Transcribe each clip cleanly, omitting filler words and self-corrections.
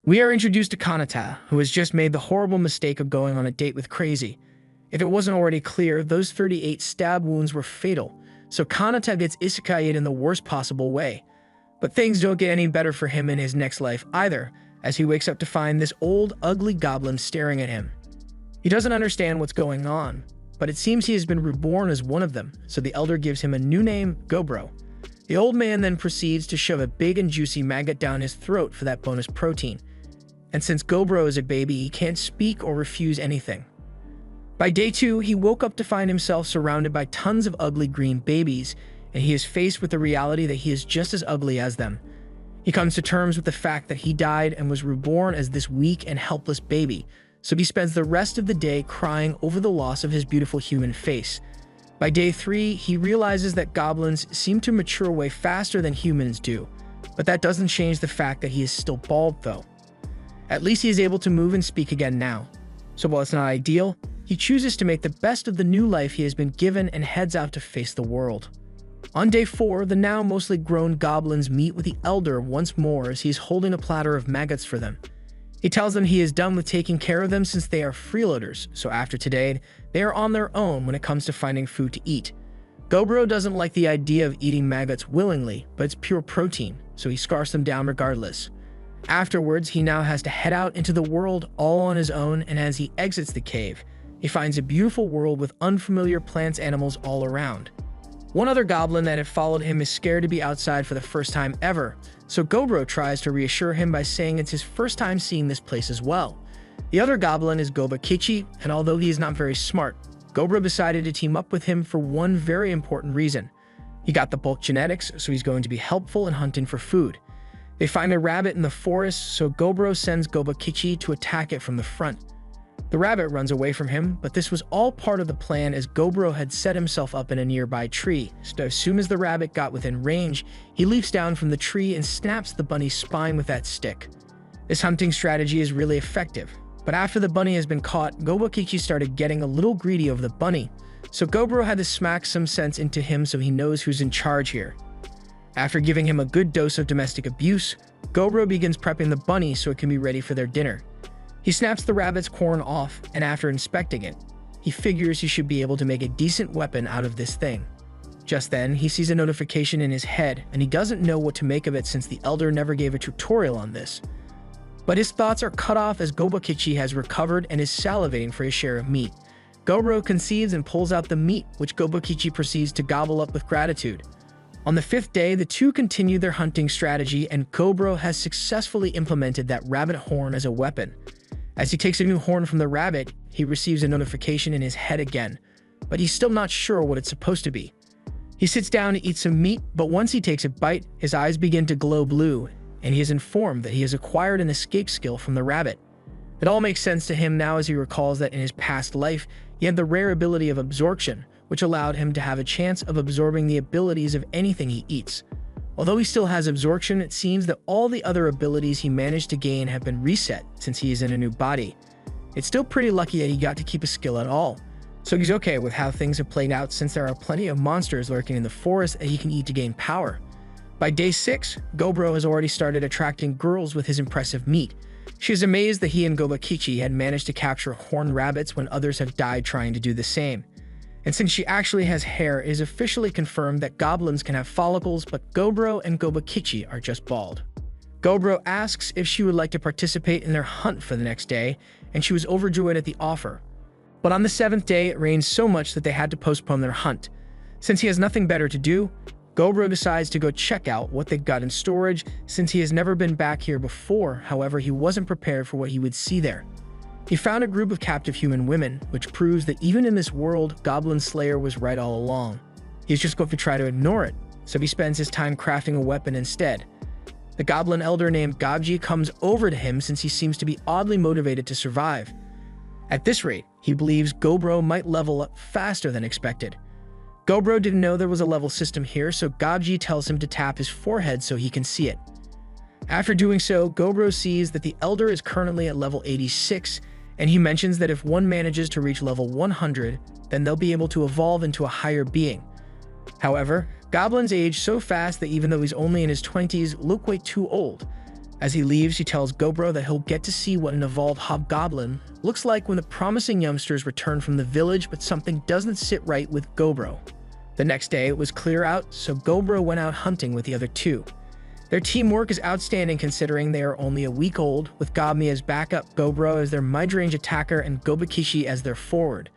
We are introduced to Kanata, who has just made the horrible mistake of going on a date with Crazy. If it wasn't already clear, those 38 stab wounds were fatal, so Kanata gets isekai'd in the worst possible way. But things don't get any better for him in his next life either, as he wakes up to find this old, ugly goblin staring at him. He doesn't understand what's going on, but it seems he has been reborn as one of them, so the elder gives him a new name, Gobro. The old man then proceeds to shove a big and juicy maggot down his throat for that bonus protein. And since Gobro is a baby, he can't speak or refuse anything. By day 2, he woke up to find himself surrounded by tons of ugly green babies, and he is faced with the reality that he is just as ugly as them. He comes to terms with the fact that he died and was reborn as this weak and helpless baby, so he spends the rest of the day crying over the loss of his beautiful human face. By day 3, he realizes that goblins seem to mature way faster than humans do, but that doesn't change the fact that he is still bald though. At least he is able to move and speak again now. So while it's not ideal, he chooses to make the best of the new life he has been given and heads out to face the world. On day 4, the now mostly grown goblins meet with the elder once more as he is holding a platter of maggots for them. He tells them he is done with taking care of them since they are freeloaders, so after today, they are on their own when it comes to finding food to eat. Gobro doesn't like the idea of eating maggots willingly, but it's pure protein, so he scarfs them down regardless. Afterwards, he now has to head out into the world all on his own, and as he exits the cave, he finds a beautiful world with unfamiliar plants and animals all around. One other goblin that had followed him is scared to be outside for the first time ever, so Gobro tries to reassure him by saying it's his first time seeing this place as well. The other goblin is Gobakichi, and although he is not very smart, Gobro decided to team up with him for one very important reason. He got the bulk genetics, so he's going to be helpful in hunting for food. They find a rabbit in the forest, so Gobro sends Gobakichi to attack it from the front. The rabbit runs away from him, but this was all part of the plan as Gobro had set himself up in a nearby tree, so as soon as the rabbit got within range, he leaps down from the tree and snaps the bunny's spine with that stick. This hunting strategy is really effective, but after the bunny has been caught, Gobakichi started getting a little greedy over the bunny, so Gobro had to smack some sense into him so he knows who's in charge here. After giving him a good dose of domestic abuse, Gobro begins prepping the bunny so it can be ready for their dinner. He snaps the rabbit's corn off, and after inspecting it, he figures he should be able to make a decent weapon out of this thing. Just then, he sees a notification in his head, and he doesn't know what to make of it since the elder never gave a tutorial on this. But his thoughts are cut off as Gobakichi has recovered and is salivating for his share of meat. Gobro conceives and pulls out the meat, which Gobakichi proceeds to gobble up with gratitude. On the 5th day, the two continue their hunting strategy, and Gobro has successfully implemented that rabbit horn as a weapon. As he takes a new horn from the rabbit, he receives a notification in his head again, but he's still not sure what it's supposed to be. He sits down to eat some meat, but once he takes a bite, his eyes begin to glow blue, and he is informed that he has acquired an escape skill from the rabbit. It all makes sense to him now as he recalls that in his past life, he had the rare ability of absorption, which allowed him to have a chance of absorbing the abilities of anything he eats. Although he still has absorption, it seems that all the other abilities he managed to gain have been reset since he is in a new body. It's still pretty lucky that he got to keep a skill at all, so he's okay with how things have played out since there are plenty of monsters lurking in the forest that he can eat to gain power. By day 6, Gobro has already started attracting girls with his impressive meat. She is amazed that he and Gobakichi had managed to capture horned rabbits when others have died trying to do the same. And since she actually has hair, it is officially confirmed that goblins can have follicles, but Gobro and Gobakichi are just bald. Gobro asks if she would like to participate in their hunt for the next day, and she was overjoyed at the offer. But on the 7th day, it rains so much that they had to postpone their hunt. Since he has nothing better to do, Gobro decides to go check out what they've got in storage since he has never been back here before. However, he wasn't prepared for what he would see there. He found a group of captive human women, which proves that even in this world, Goblin Slayer was right all along. He's just going to try to ignore it, so he spends his time crafting a weapon instead. The goblin elder named Gabji comes over to him since he seems to be oddly motivated to survive. At this rate, he believes Gobro might level up faster than expected. Gobro didn't know there was a level system here, so Gabji tells him to tap his forehead so he can see it. After doing so, Gobro sees that the elder is currently at level 86, and he mentions that if one manages to reach level 100, then they'll be able to evolve into a higher being. However, goblins age so fast that even though he's only in his 20s, look way too old. As he leaves, he tells Gobro that he'll get to see what an evolved hobgoblin looks like when the promising youngsters return from the village, but something doesn't sit right with Gobro. The next day, it was clear out, so Gobro went out hunting with the other two. Their teamwork is outstanding considering they are only a week old, with Gobmi as backup, Gobro as their mid-range attacker, and Gobakishi as their forward.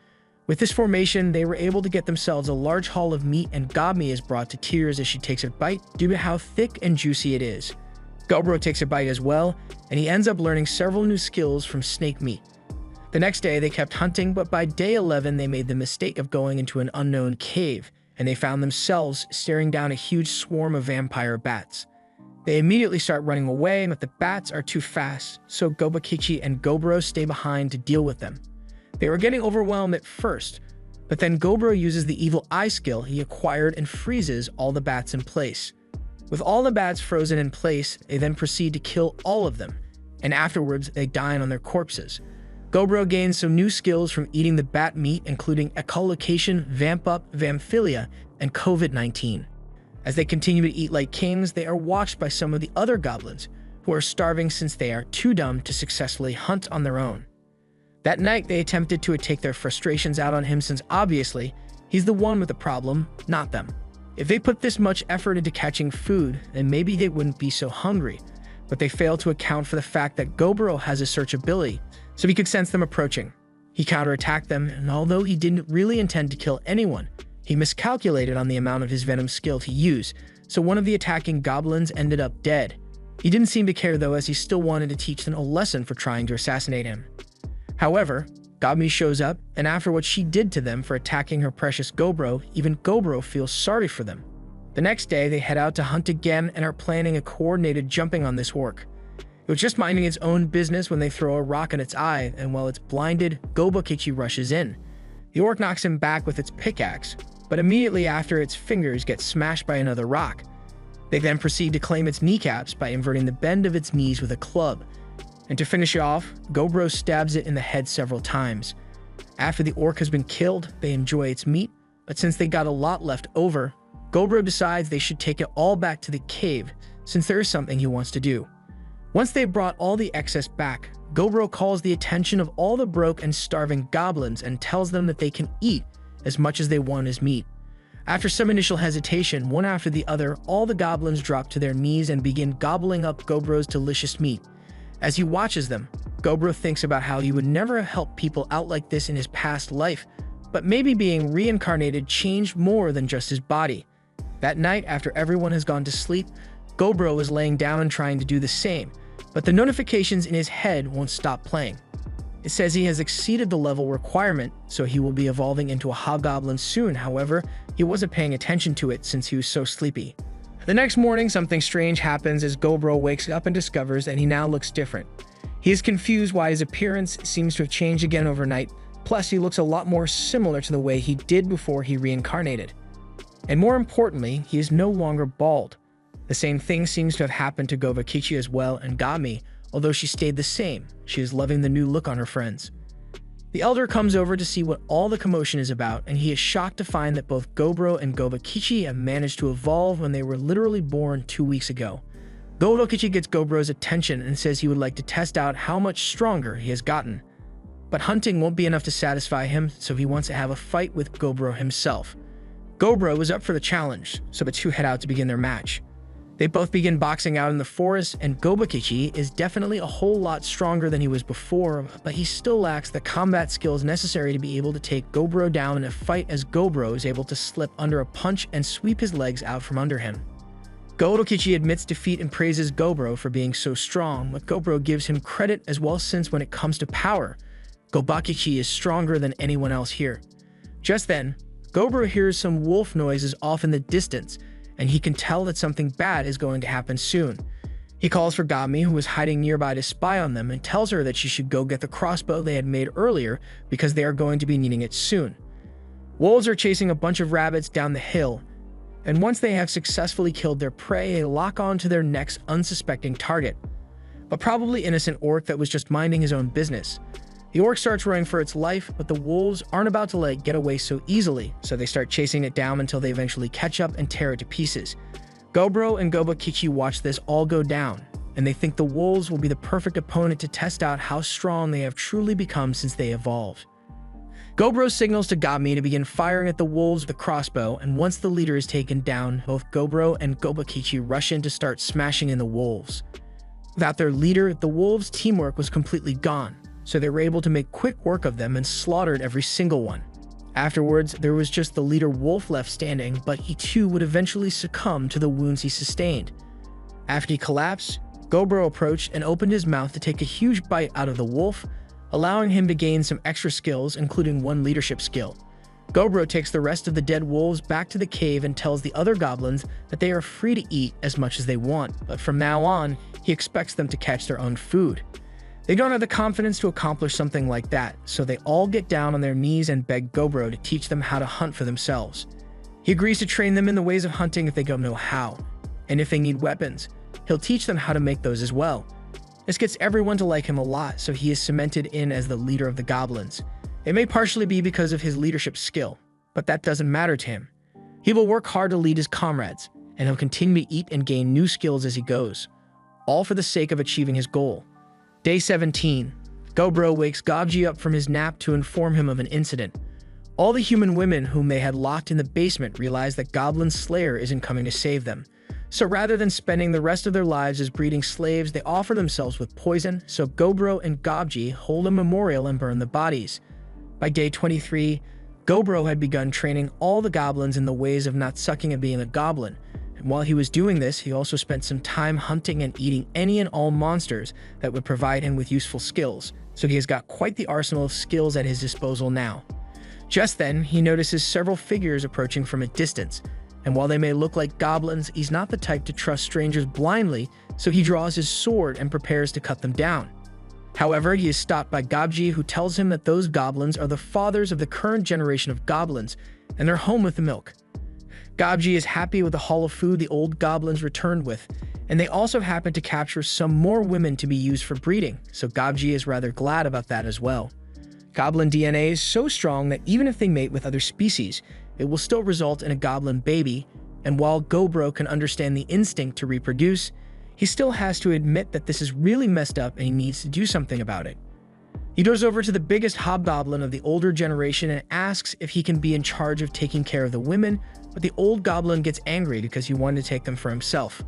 With this formation, they were able to get themselves a large haul of meat, and Gobmi is brought to tears as she takes a bite due to how thick and juicy it is. Gobro takes a bite as well, and he ends up learning several new skills from snake meat. The next day, they kept hunting, but by day 11, they made the mistake of going into an unknown cave, and they found themselves staring down a huge swarm of vampire bats. They immediately start running away, but the bats are too fast, so Gobakichi and Gobro stay behind to deal with them. They were getting overwhelmed at first, but then Gobro uses the evil eye skill he acquired and freezes all the bats in place. With all the bats frozen in place, they then proceed to kill all of them, and afterwards they dine on their corpses. Gobro gains some new skills from eating the bat meat, including echolocation, vamp up, vamphilia, and COVID-19. As they continue to eat like kings, they are watched by some of the other goblins, who are starving since they are too dumb to successfully hunt on their own. That night, they attempted to take their frustrations out on him since obviously, he's the one with the problem, not them. If they put this much effort into catching food, then maybe they wouldn't be so hungry, but they fail to account for the fact that Gobro has a search ability, so he could sense them approaching. He counterattacked them, and although he didn't really intend to kill anyone, he miscalculated on the amount of his venom skill to use, so one of the attacking goblins ended up dead. He didn't seem to care though, as he still wanted to teach them a lesson for trying to assassinate him. However, Gobmi shows up, and after what she did to them for attacking her precious Gobro, even Gobro feels sorry for them. The next day, they head out to hunt again and are planning a coordinated jumping on this orc. It was just minding its own business when they throw a rock in its eye, and while it's blinded, Gobakichi rushes in. The orc knocks him back with its pickaxe, but immediately after, its fingers get smashed by another rock. They then proceed to claim its kneecaps by inverting the bend of its knees with a club. And to finish off, Gobro stabs it in the head several times. After the orc has been killed, they enjoy its meat, but since they got a lot left over, Gobro decides they should take it all back to the cave, since there is something he wants to do. Once they brought all the excess back, Gobro calls the attention of all the broke and starving goblins and tells them that they can eat as much as they want as meat. After some initial hesitation, one after the other, all the goblins drop to their knees and begin gobbling up Gobro's delicious meat. As he watches them, Gobro thinks about how he would never have helped people out like this in his past life, but maybe being reincarnated changed more than just his body. That night, after everyone has gone to sleep, Gobro is laying down and trying to do the same, but the notifications in his head won't stop playing. It says he has exceeded the level requirement, so he will be evolving into a hobgoblin soon. However, he wasn't paying attention to it since he was so sleepy. The next morning, something strange happens as Gobro wakes up and discovers that he now looks different. He is confused why his appearance seems to have changed again overnight, plus he looks a lot more similar to the way he did before he reincarnated. And more importantly, he is no longer bald. The same thing seems to have happened to Gobakichi as well, and Gami, although she stayed the same, she is loving the new look on her friends. The elder comes over to see what all the commotion is about, and he is shocked to find that both Gobro and Gobakichi have managed to evolve when they were literally born 2 weeks ago. Gobakichi gets Gobro's attention and says he would like to test out how much stronger he has gotten. But hunting won't be enough to satisfy him, so he wants to have a fight with Gobro himself. Gobro is up for the challenge, so the two head out to begin their match. They both begin boxing out in the forest, and Gobakichi is definitely a whole lot stronger than he was before, but he still lacks the combat skills necessary to be able to take Gobro down in a fight, as Gobro is able to slip under a punch and sweep his legs out from under him. Gobakichi admits defeat and praises Gobro for being so strong, but Gobro gives him credit as well, since when it comes to power, Gobakichi is stronger than anyone else here. Just then, Gobro hears some wolf noises off in the distance, and he can tell that something bad is going to happen soon. He calls for Gami, who is hiding nearby, to spy on them, and tells her that she should go get the crossbow they had made earlier because they are going to be needing it soon. Wolves are chasing a bunch of rabbits down the hill, and once they have successfully killed their prey, they lock on to their next unsuspecting target, a probably innocent orc that was just minding his own business. The orc starts running for its life, but the wolves aren't about to let it get away so easily, so they start chasing it down until they eventually catch up and tear it to pieces. Gobro and Gobakichi watch this all go down, and they think the wolves will be the perfect opponent to test out how strong they have truly become since they evolved. Gobro signals to Gobmi to begin firing at the wolves with a crossbow, and once the leader is taken down, both Gobro and Gobakichi rush in to start smashing in the wolves. Without their leader, the wolves' teamwork was completely gone, so they were able to make quick work of them and slaughtered every single one. Afterwards, there was just the leader wolf left standing, but he too would eventually succumb to the wounds he sustained. After he collapsed, Gobro approached and opened his mouth to take a huge bite out of the wolf, allowing him to gain some extra skills, including one leadership skill. Gobro takes the rest of the dead wolves back to the cave and tells the other goblins that they are free to eat as much as they want, but from now on, he expects them to catch their own food. They don't have the confidence to accomplish something like that, so they all get down on their knees and beg Gobro to teach them how to hunt for themselves. He agrees to train them in the ways of hunting if they don't know how, and if they need weapons, he'll teach them how to make those as well. This gets everyone to like him a lot, so he is cemented in as the leader of the goblins. It may partially be because of his leadership skill, but that doesn't matter to him. He will work hard to lead his comrades, and he'll continue to eat and gain new skills as he goes, all for the sake of achieving his goal. Day 17. Gobro wakes Gobji up from his nap to inform him of an incident. All the human women whom they had locked in the basement realize that Goblin's Slayer isn't coming to save them. So rather than spending the rest of their lives as breeding slaves, they offer themselves with poison, so Gobro and Gobji hold a memorial and burn the bodies. By day 23, Gobro had begun training all the goblins in the ways of not sucking at being a goblin. And while he was doing this, he also spent some time hunting and eating any and all monsters that would provide him with useful skills, so he has got quite the arsenal of skills at his disposal now. Just then, he notices several figures approaching from a distance, and while they may look like goblins, he's not the type to trust strangers blindly, so he draws his sword and prepares to cut them down. However, he is stopped by Gobji, who tells him that those goblins are the fathers of the current generation of goblins, and they're home with the milk. Gobji is happy with the haul of food the old goblins returned with, and they also happen to capture some more women to be used for breeding, so Gobji is rather glad about that as well. Goblin DNA is so strong that even if they mate with other species, it will still result in a goblin baby, and while Gobro can understand the instinct to reproduce, he still has to admit that this is really messed up and he needs to do something about it. He goes over to the biggest hobgoblin of the older generation and asks if he can be in charge of taking care of the women, but the old goblin gets angry because he wanted to take them for himself.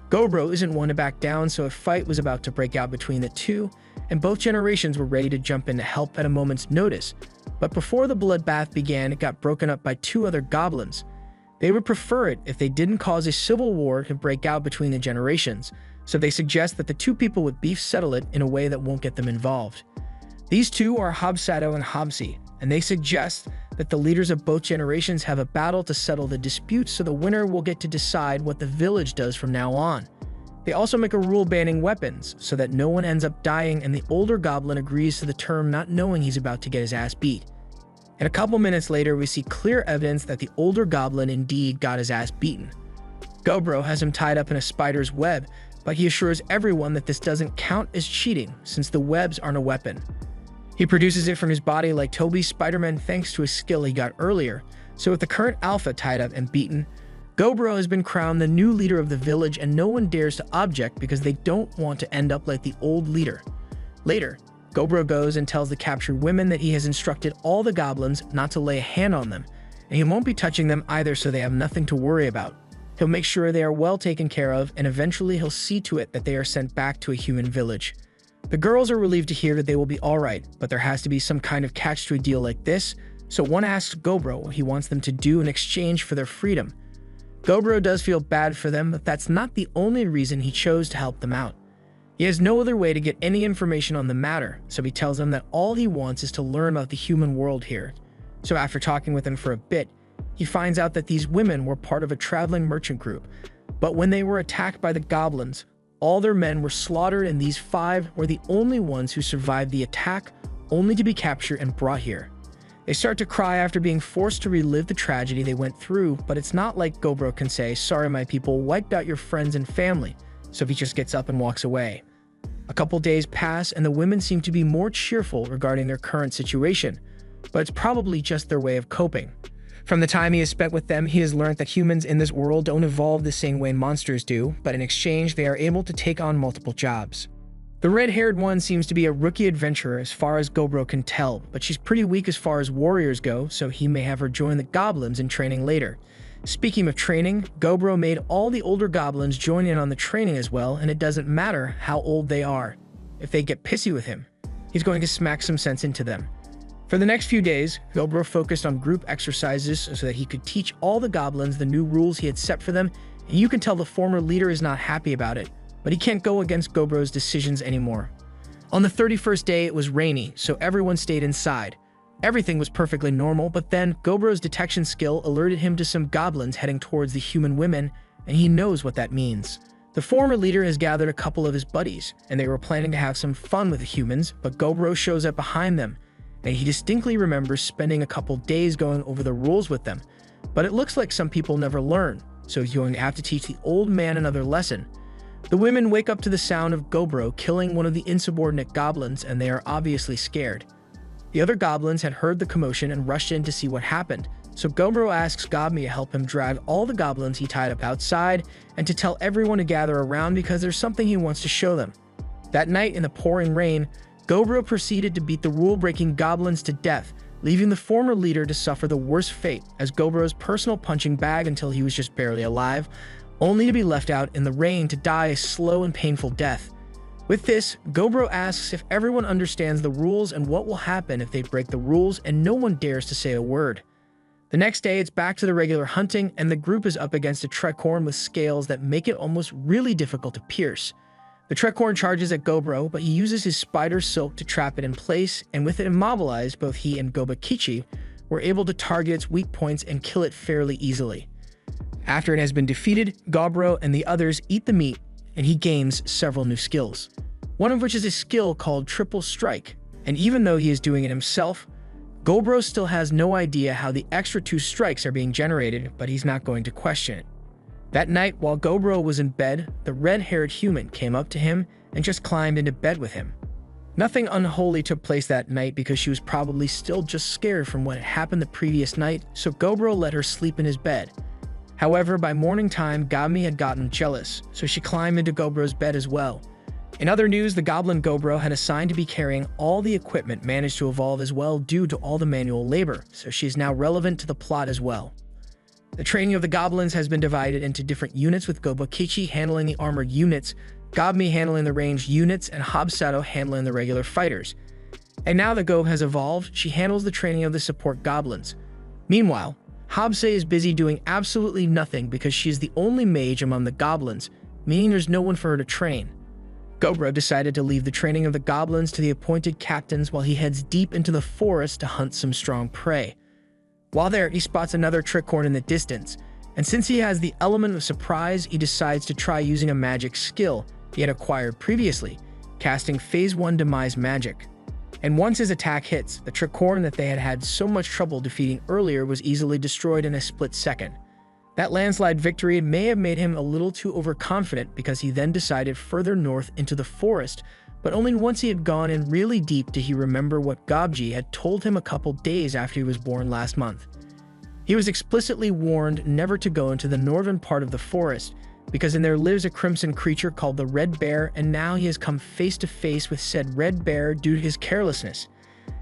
Gobro isn't one to back down, so a fight was about to break out between the two, and both generations were ready to jump in to help at a moment's notice. But before the bloodbath began, it got broken up by two other goblins. They would prefer it if they didn't cause a civil war to break out between the generations, so they suggest that the two people with beef settle it in a way that won't get them involved. These two are Hobsato and Hobsi, and they suggest that the leaders of both generations have a battle to settle the dispute, so the winner will get to decide what the village does from now on. They also make a rule banning weapons, so that no one ends up dying, and the older goblin agrees to the term, not knowing he's about to get his ass beat. And a couple minutes later, we see clear evidence that the older goblin indeed got his ass beaten. Gobro has him tied up in a spider's web, but he assures everyone that this doesn't count as cheating, since the webs aren't a weapon. He produces it from his body like Toby's Spider-Man thanks to a skill he got earlier, so with the current alpha tied up and beaten, Gobro has been crowned the new leader of the village, and no one dares to object because they don't want to end up like the old leader. Later, Gobro goes and tells the captured women that he has instructed all the goblins not to lay a hand on them, and he won't be touching them either, so they have nothing to worry about. He'll make sure they are well taken care of, and eventually he'll see to it that they are sent back to a human village. The girls are relieved to hear that they will be alright, but there has to be some kind of catch to a deal like this, so one asks Gobro what he wants them to do in exchange for their freedom. Gobro does feel bad for them, but that's not the only reason he chose to help them out. He has no other way to get any information on the matter, so he tells them that all he wants is to learn about the human world here. So after talking with them for a bit, he finds out that these women were part of a traveling merchant group, but when they were attacked by the goblins, all their men were slaughtered, and these 5 were the only ones who survived the attack, only to be captured and brought here. They start to cry after being forced to relive the tragedy they went through, but it's not like Gobro can say, "Sorry, my people wiped out your friends and family," so he just gets up and walks away. A couple days pass, and the women seem to be more cheerful regarding their current situation, but it's probably just their way of coping. From the time he has spent with them, he has learned that humans in this world don't evolve the same way monsters do, but in exchange, they are able to take on multiple jobs. The red-haired one seems to be a rookie adventurer as far as Gobro can tell, but she's pretty weak as far as warriors go, so he may have her join the goblins in training later. Speaking of training, Gobro made all the older goblins join in on the training as well, and it doesn't matter how old they are. If they get pissy with him, he's going to smack some sense into them. For the next few days, Gobro focused on group exercises so that he could teach all the goblins the new rules he had set for them, and you can tell the former leader is not happy about it, but he can't go against Gobro's decisions anymore. On the 31st day, it was rainy, so everyone stayed inside. Everything was perfectly normal, but then Gobro's detection skill alerted him to some goblins heading towards the human women, and he knows what that means. The former leader has gathered a couple of his buddies, and they were planning to have some fun with the humans, but Gobro shows up behind them, and he distinctly remembers spending a couple days going over the rules with them. But it looks like some people never learn, so he's going to have to teach the old man another lesson. The women wake up to the sound of Gobro killing one of the insubordinate goblins, and they are obviously scared. The other goblins had heard the commotion and rushed in to see what happened, so Gobro asks Gobmi to help him drive all the goblins he tied up outside and to tell everyone to gather around because there's something he wants to show them. That night in the pouring rain, Gobro proceeded to beat the rule-breaking goblins to death, leaving the former leader to suffer the worst fate as Gobro's personal punching bag until he was just barely alive, only to be left out in the rain to die a slow and painful death. With this, Gobro asks if everyone understands the rules and what will happen if they break the rules, and no one dares to say a word. The next day, it's back to the regular hunting, and the group is up against a trekhorn with scales that make it almost really difficult to pierce. The trekhorn charges at Gobro, but he uses his spider silk to trap it in place, and with it immobilized, both he and Gobakichi were able to target its weak points and kill it fairly easily. After it has been defeated, Gobro and the others eat the meat, and he gains several new skills, one of which is a skill called Triple Strike, and even though he is doing it himself, Gobro still has no idea how the extra 2 strikes are being generated, but he's not going to question it. That night, while Gobro was in bed, the red-haired human came up to him and just climbed into bed with him. Nothing unholy took place that night because she was probably still just scared from what had happened the previous night, so Gobro let her sleep in his bed. However, by morning time, Gami had gotten jealous, so she climbed into Gobro's bed as well. In other news, the goblin Gobro had assigned to be carrying all the equipment managed to evolve as well due to all the manual labor, so she is now relevant to the plot as well. The training of the goblins has been divided into different units, with Gobakichi handling the armored units, Gobmi handling the ranged units, and Hobsato handling the regular fighters. And now that Gob has evolved, she handles the training of the support goblins. Meanwhile, Hobse is busy doing absolutely nothing because she is the only mage among the goblins, meaning there's no one for her to train. Gobro decided to leave the training of the goblins to the appointed captains while he heads deep into the forest to hunt some strong prey. While there, he spots another trekhorn in the distance, and since he has the element of surprise, he decides to try using a magic skill he had acquired previously, casting Phase 1 Demise Magic. And once his attack hits, the trekhorn that they had had so much trouble defeating earlier was easily destroyed in a split second. That landslide victory may have made him a little too overconfident because he then decided further north into the forest, but only once he had gone in really deep did he remember what Gobji had told him a couple days after he was born last month. He was explicitly warned never to go into the northern part of the forest, because in there lives a crimson creature called the Red Bear, and now he has come face to face with said Red Bear due to his carelessness.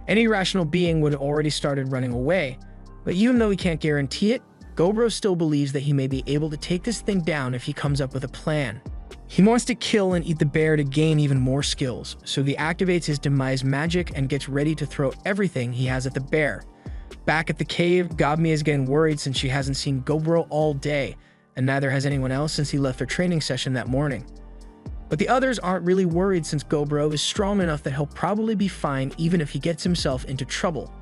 Any rational being would have already started running away, but even though he can't guarantee it, Gobro still believes that he may be able to take this thing down if he comes up with a plan. He wants to kill and eat the bear to gain even more skills, so he activates his Demise Magic and gets ready to throw everything he has at the bear. Back at the cave, Gobmi is getting worried since she hasn't seen Gobro all day, and neither has anyone else since he left their training session that morning. But the others aren't really worried since Gobro is strong enough that he'll probably be fine even if he gets himself into trouble.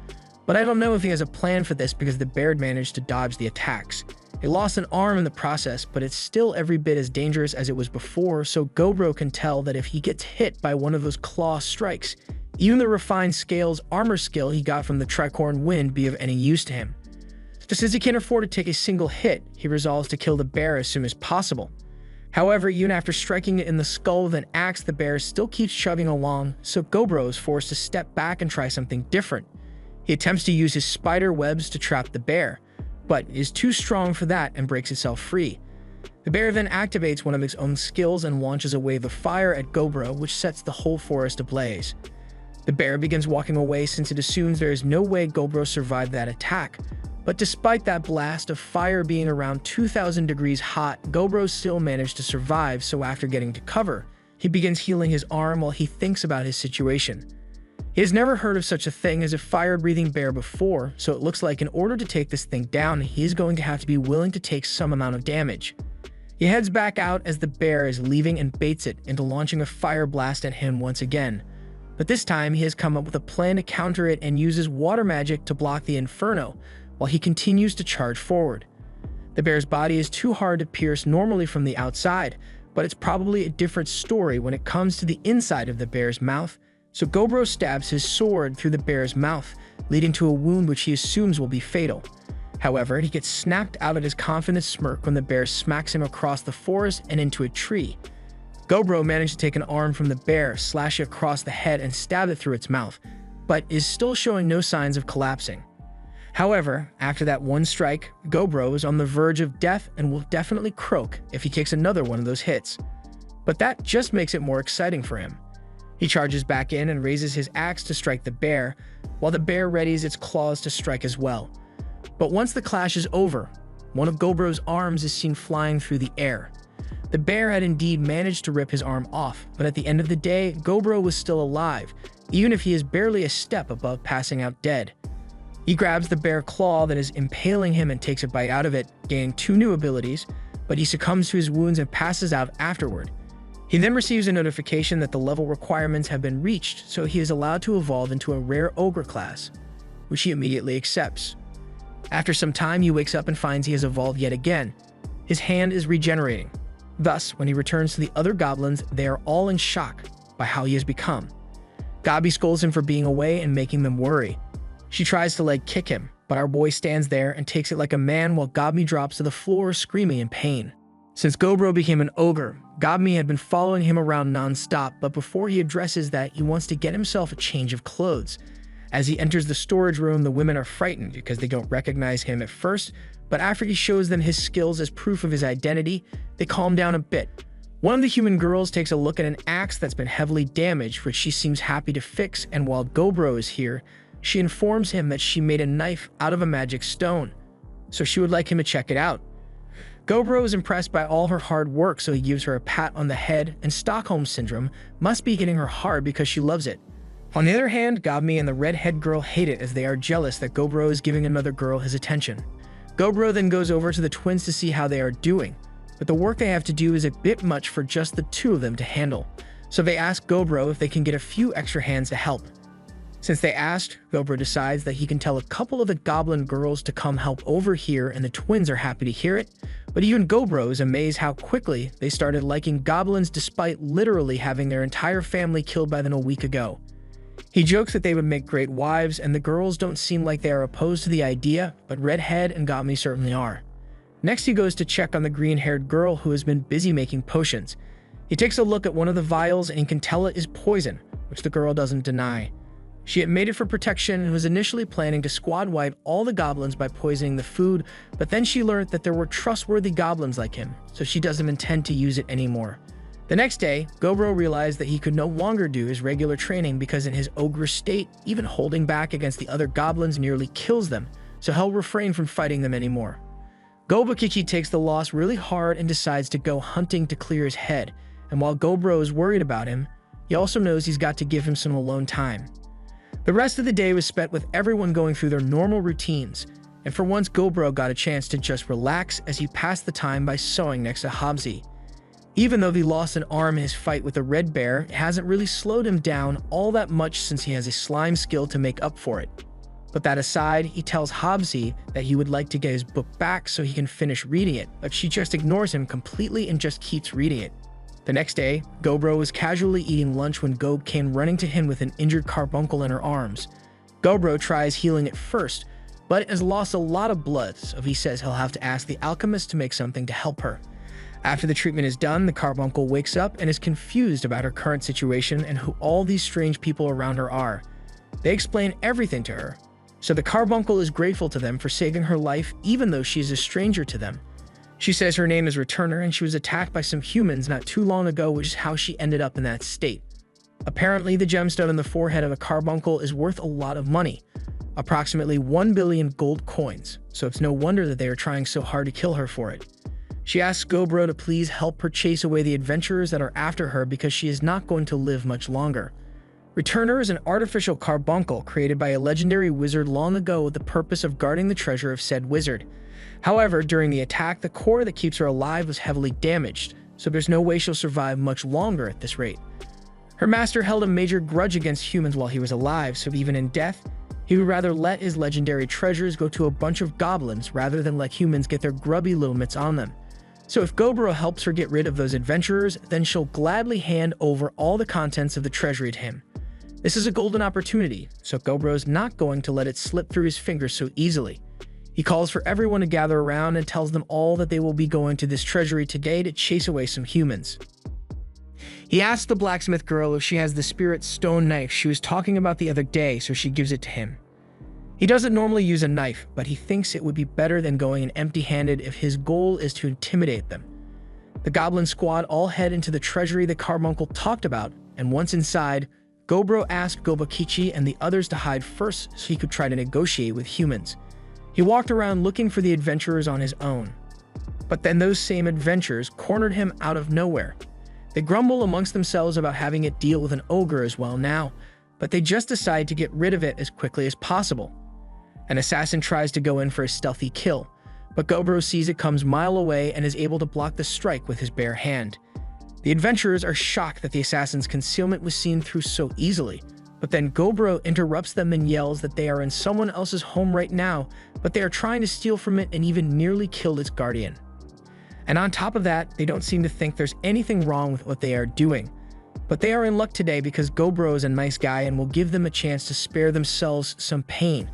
But I don't know if he has a plan for this because the bear managed to dodge the attacks. It lost an arm in the process, but it's still every bit as dangerous as it was before, so Gobro can tell that if he gets hit by one of those claw strikes, even the refined scales armor skill he got from the Tricorn Wind be of any use to him. Just as he can't afford to take a single hit, he resolves to kill the bear as soon as possible. However, even after striking it in the skull with an axe, the bear still keeps chugging along, so Gobro is forced to step back and try something different. He attempts to use his spider webs to trap the bear, but is too strong for that and breaks itself free. The bear then activates one of its own skills and launches a wave of fire at Goblin, which sets the whole forest ablaze. The bear begins walking away since it assumes there is no way Goblin survived that attack. But despite that blast of fire being around 2,000 degrees hot, Goblin still managed to survive, so after getting to cover, he begins healing his arm while he thinks about his situation. He has never heard of such a thing as a fire-breathing bear before, so it looks like in order to take this thing down, he is going to have to be willing to take some amount of damage. He heads back out as the bear is leaving and baits it into launching a fire blast at him once again. But this time, he has come up with a plan to counter it and uses water magic to block the inferno, while he continues to charge forward. The bear's body is too hard to pierce normally from the outside, but it's probably a different story when it comes to the inside of the bear's mouth, so Goblin stabs his sword through the bear's mouth, leading to a wound which he assumes will be fatal. However, he gets snapped out of his confident smirk when the bear smacks him across the forest and into a tree. Goblin managed to take an arm from the bear, slash it across the head, and stab it through its mouth, but is still showing no signs of collapsing. However, after that one strike, Goblin is on the verge of death and will definitely croak if he takes another one of those hits. But that just makes it more exciting for him. He charges back in and raises his axe to strike the bear, while the bear readies its claws to strike as well. But once the clash is over, one of Goblin's arms is seen flying through the air. The bear had indeed managed to rip his arm off, but at the end of the day, Goblin was still alive, even if he is barely a step above passing out dead. He grabs the bear claw that is impaling him and takes a bite out of it, gaining 2 new abilities, but he succumbs to his wounds and passes out afterward. He then receives a notification that the level requirements have been reached, so he is allowed to evolve into a rare ogre class, which he immediately accepts. After some time, he wakes up and finds he has evolved yet again. His hand is regenerating. Thus, when he returns to the other goblins, they are all in shock by how he has become. Gabi scolds him for being away and making them worry. She tries to leg kick him, but our boy stands there and takes it like a man while Gabi drops to the floor screaming in pain. Since Goblin became an ogre, Gabi had been following him around non-stop, but before he addresses that, he wants to get himself a change of clothes. As he enters the storage room, the women are frightened because they don't recognize him at first, but after he shows them his skills as proof of his identity, they calm down a bit. One of the human girls takes a look at an axe that's been heavily damaged, which she seems happy to fix, and while Goblin is here, she informs him that she made a knife out of a magic stone, so she would like him to check it out. Goblin is impressed by all her hard work, so he gives her a pat on the head, and Stockholm Syndrome must be hitting her hard because she loves it. On the other hand, Gabi and the redhead girl hate it as they are jealous that Goblin is giving another girl his attention. Goblin then goes over to the twins to see how they are doing, but the work they have to do is a bit much for just the 2 of them to handle, so they ask Goblin if they can get a few extra hands to help. Since they asked, Goblin decides that he can tell a couple of the goblin girls to come help over here, and the twins are happy to hear it, but even Goblin is amazed how quickly they started liking goblins despite literally having their entire family killed by them a week ago. He jokes that they would make great wives, and the girls don't seem like they are opposed to the idea, but Redhead and Gabi certainly are. Next, he goes to check on the green-haired girl who has been busy making potions. He takes a look at one of the vials and he can tell it is poison, which the girl doesn't deny. She had made it for protection and was initially planning to squad wipe all the goblins by poisoning the food, but then she learned that there were trustworthy goblins like him, so she doesn't intend to use it anymore. The next day, Goblin realized that he could no longer do his regular training because in his ogre state, even holding back against the other goblins nearly kills them, so he'll refrain from fighting them anymore. Gobikichi takes the loss really hard and decides to go hunting to clear his head, and while Goblin is worried about him, he also knows he's got to give him some alone time. The rest of the day was spent with everyone going through their normal routines, and for once Goblin got a chance to just relax as he passed the time by sewing next to Hobbsy. Even though he lost an arm in his fight with the red bear, it hasn't really slowed him down all that much since he has a slime skill to make up for it. But that aside, he tells Hobbsy that he would like to get his book back so he can finish reading it, but she just ignores him completely and just keeps reading it. The next day, Goblin was casually eating lunch when Gob came running to him with an injured carbuncle in her arms. Goblin tries healing it first, but it has lost a lot of blood, so he says he'll have to ask the alchemist to make something to help her. After the treatment is done, the carbuncle wakes up and is confused about her current situation and who all these strange people around her are. They explain everything to her, So the carbuncle is grateful to them for saving her life even though she is a stranger to them. She says her name is Returner and she was attacked by some humans not too long ago, which is how she ended up in that state. Apparently, the gemstone in the forehead of a carbuncle is worth a lot of money, approximately 1 billion gold coins, so it's no wonder that they are trying so hard to kill her for it. She asks Gobro to please help her chase away the adventurers that are after her because she is not going to live much longer. Returner is an artificial carbuncle created by a legendary wizard long ago with the purpose of guarding the treasure of said wizard. However, during the attack, the core that keeps her alive was heavily damaged, so there's no way she'll survive much longer at this rate. Her master held a major grudge against humans while he was alive, so even in death, he would rather let his legendary treasures go to a bunch of goblins rather than let humans get their grubby little mitts on them. So if Gobro helps her get rid of those adventurers, then she'll gladly hand over all the contents of the treasury to him. This is a golden opportunity, so Gobro's not going to let it slip through his fingers so easily. He calls for everyone to gather around and tells them all that they will be going to this treasury today to chase away some humans. He asks the blacksmith girl if she has the spirit stone knife she was talking about the other day, so she gives it to him. He doesn't normally use a knife, but he thinks it would be better than going in empty-handed if his goal is to intimidate them. The goblin squad all head into the treasury the carbuncle talked about, and once inside, Gobro asked Gobakichi and the others to hide first so he could try to negotiate with humans. He walked around looking for the adventurers on his own. But then those same adventurers cornered him out of nowhere. They grumble amongst themselves about having it deal with an ogre as well now, but they just decide to get rid of it as quickly as possible. An assassin tries to go in for a stealthy kill, but Gobro sees it comes a mile away and is able to block the strike with his bare hand. The adventurers are shocked that the assassin's concealment was seen through so easily, but then Gobro interrupts them and yells that they are in someone else's home right now, but they are trying to steal from it and even nearly killed its guardian. And on top of that, they don't seem to think there's anything wrong with what they are doing. But they are in luck today because Gobro is a nice guy and will give them a chance to spare themselves some pain.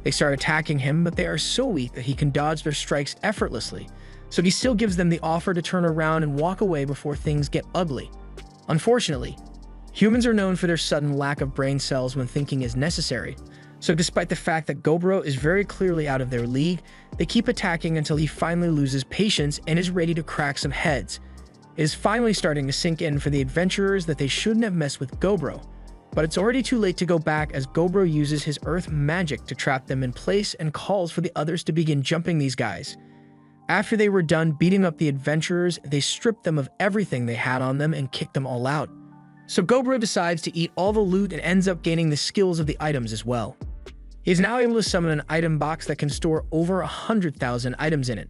They start attacking him, but they are so weak that he can dodge their strikes effortlessly, so he still gives them the offer to turn around and walk away before things get ugly. Unfortunately, humans are known for their sudden lack of brain cells when thinking is necessary, so despite the fact that Gobro is very clearly out of their league, they keep attacking until he finally loses patience and is ready to crack some heads. It is finally starting to sink in for the adventurers that they shouldn't have messed with Gobro, but it's already too late to go back as Gobro uses his earth magic to trap them in place and calls for the others to begin jumping these guys. After they were done beating up the adventurers, they stripped them of everything they had on them and kicked them all out. So Gobro decides to eat all the loot and ends up gaining the skills of the items as well. He is now able to summon an item box that can store over 100,000 items in it.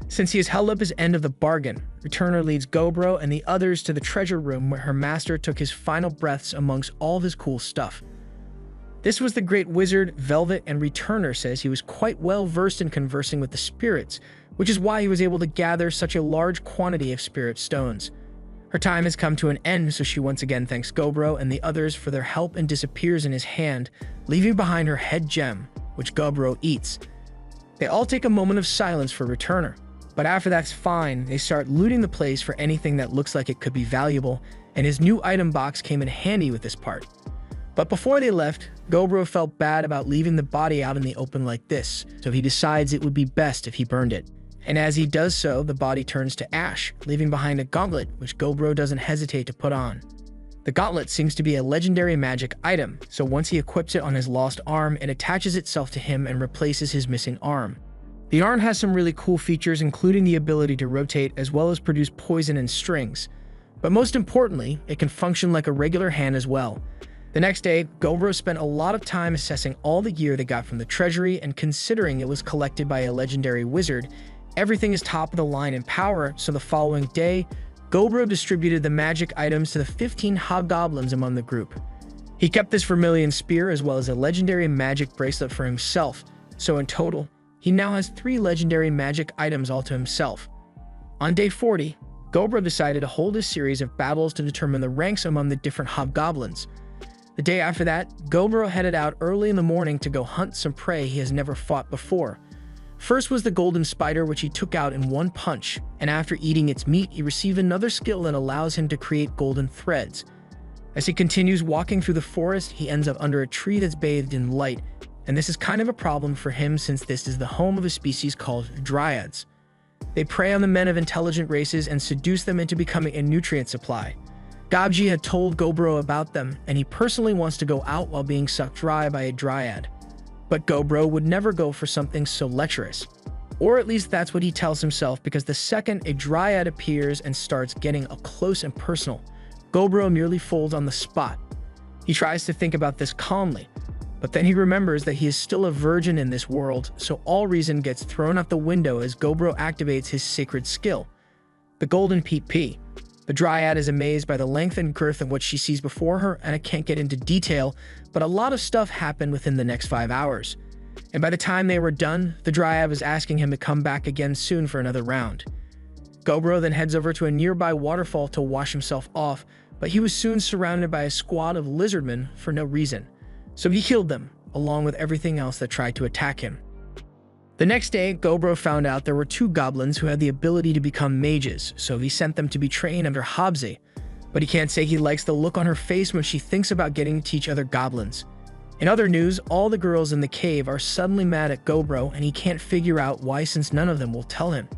Since he has held up his end of the bargain, Returner leads Gobro and the others to the treasure room where her master took his final breaths amongst all of his cool stuff. This was the great wizard, Velvet, and Returner says he was quite well versed in conversing with the spirits, which is why he was able to gather such a large quantity of spirit stones. Her time has come to an end, so she once again thanks Gobro and the others for their help and disappears in his hand, leaving behind her head gem, which Gobro eats. They all take a moment of silence for Returner. But after that's fine, they start looting the place for anything that looks like it could be valuable, and his new item box came in handy with this part. But before they left, Gobro felt bad about leaving the body out in the open like this, so he decides it would be best if he burned it. And as he does so, the body turns to ash, leaving behind a gauntlet, which Gobro doesn't hesitate to put on. The gauntlet seems to be a legendary magic item, so once he equips it on his lost arm, it attaches itself to him and replaces his missing arm. The arm has some really cool features, including the ability to rotate as well as produce poison and strings. But most importantly, it can function like a regular hand as well. The next day, Gobro spent a lot of time assessing all the gear they got from the treasury, and considering it was collected by a legendary wizard, everything is top of the line in power, so the following day, Gobro distributed the magic items to the 15 hobgoblins among the group. He kept this vermilion spear as well as a legendary magic bracelet for himself, so in total, he now has 3 legendary magic items all to himself. On day 40, Gobro decided to hold a series of battles to determine the ranks among the different hobgoblins. The day after that, Gobro headed out early in the morning to go hunt some prey he has never fought before. First was the golden spider, which he took out in one punch, and after eating its meat, he received another skill that allows him to create golden threads. As he continues walking through the forest, he ends up under a tree that's bathed in light, and this is kind of a problem for him since this is the home of a species called dryads. They prey on the men of intelligent races and seduce them into becoming a nutrient supply. Gobji had told Gobro about them, and he personally wants to go out while being sucked dry by a dryad. But Gobro would never go for something so lecherous. Or at least that's what he tells himself, because the second a dryad appears and starts getting up close and personal, Gobro merely folds on the spot. He tries to think about this calmly, but then he remembers that he is still a virgin in this world, so all reason gets thrown out the window as Gobro activates his sacred skill, the Golden PP. The dryad is amazed by the length and girth of what she sees before her, and I can't get into detail, but a lot of stuff happened within the next 5 hours. And by the time they were done, the dryad was asking him to come back again soon for another round. Gobro then heads over to a nearby waterfall to wash himself off, but he was soon surrounded by a squad of lizardmen for no reason. So he killed them, along with everything else that tried to attack him. The next day, Gobro found out there were 2 goblins who had the ability to become mages, so he sent them to be trained under Habze. But he can't say he likes the look on her face when she thinks about getting to teach other goblins. In other news, all the girls in the cave are suddenly mad at Gobro, and he can't figure out why since none of them will tell him.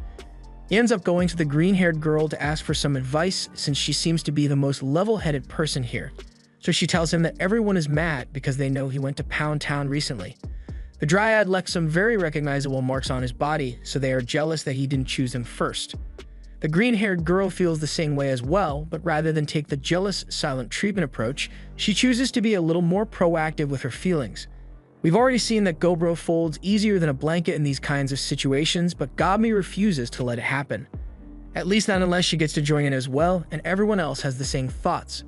He ends up going to the green-haired girl to ask for some advice since she seems to be the most level-headed person here. So she tells him that everyone is mad because they know he went to Pound Town recently. The dryad left some very recognizable marks on his body, so they are jealous that he didn't choose them first. The green-haired girl feels the same way as well, but rather than take the jealous, silent treatment approach, she chooses to be a little more proactive with her feelings. We've already seen that Gobro folds easier than a blanket in these kinds of situations, but Gobmi refuses to let it happen. At least not unless she gets to join in as well, and everyone else has the same thoughts.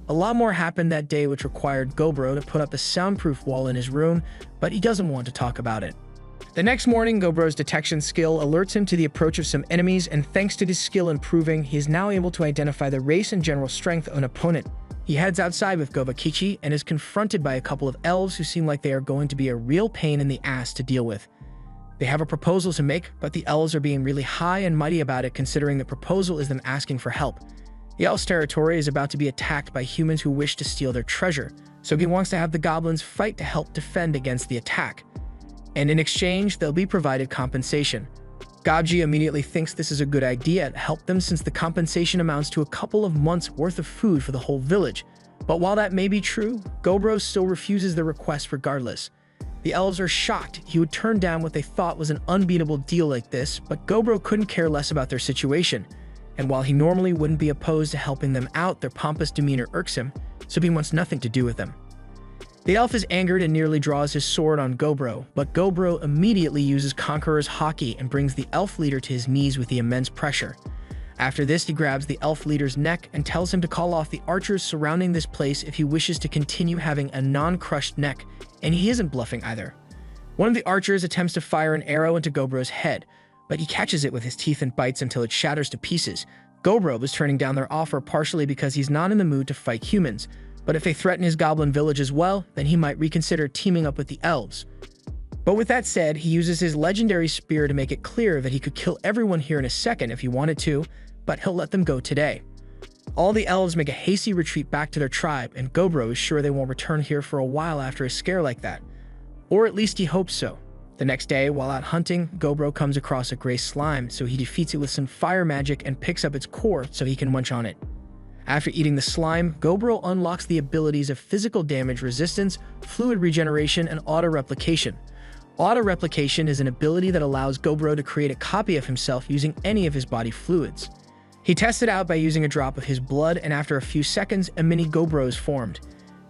A lot more happened that day which required Gobro to put up a soundproof wall in his room, but he doesn't want to talk about it. The next morning, Gobro's detection skill alerts him to the approach of some enemies, and thanks to his skill improving, he is now able to identify the race and general strength of an opponent. He heads outside with Gobakichi and is confronted by a couple of elves who seem like they are going to be a real pain in the ass to deal with. They have a proposal to make, but the elves are being really high and mighty about it considering the proposal is them asking for help. The elves' territory is about to be attacked by humans who wish to steal their treasure, so he wants to have the goblins fight to help defend against the attack. And in exchange, they'll be provided compensation. Gobji immediately thinks this is a good idea to help them since the compensation amounts to a couple of months' worth of food for the whole village. But while that may be true, Gobro still refuses the request regardless. The elves are shocked he would turn down what they thought was an unbeatable deal like this, but Gobro couldn't care less about their situation. And while he normally wouldn't be opposed to helping them out, their pompous demeanor irks him, so he wants nothing to do with them. The elf is angered and nearly draws his sword on Gobro, but Gobro immediately uses Conqueror's Haki and brings the elf leader to his knees with the immense pressure. After this, he grabs the elf leader's neck and tells him to call off the archers surrounding this place if he wishes to continue having a non-crushed neck, and he isn't bluffing either. One of the archers attempts to fire an arrow into Gobro's head, but he catches it with his teeth and bites until it shatters to pieces. Gobro was turning down their offer partially because he's not in the mood to fight humans, but if they threaten his goblin village as well, then he might reconsider teaming up with the elves. But with that said, he uses his legendary spear to make it clear that he could kill everyone here in a second if he wanted to, but he'll let them go today. All the elves make a hasty retreat back to their tribe, and Gobro is sure they won't return here for a while after a scare like that. Or at least he hopes so. The next day, while out hunting, Gobro comes across a gray slime, so he defeats it with some fire magic and picks up its core so he can munch on it. After eating the slime, Gobro unlocks the abilities of physical damage resistance, fluid regeneration, and auto-replication. Auto-replication is an ability that allows Gobro to create a copy of himself using any of his body fluids. He tests it out by using a drop of his blood, and after a few seconds, a mini Gobro is formed.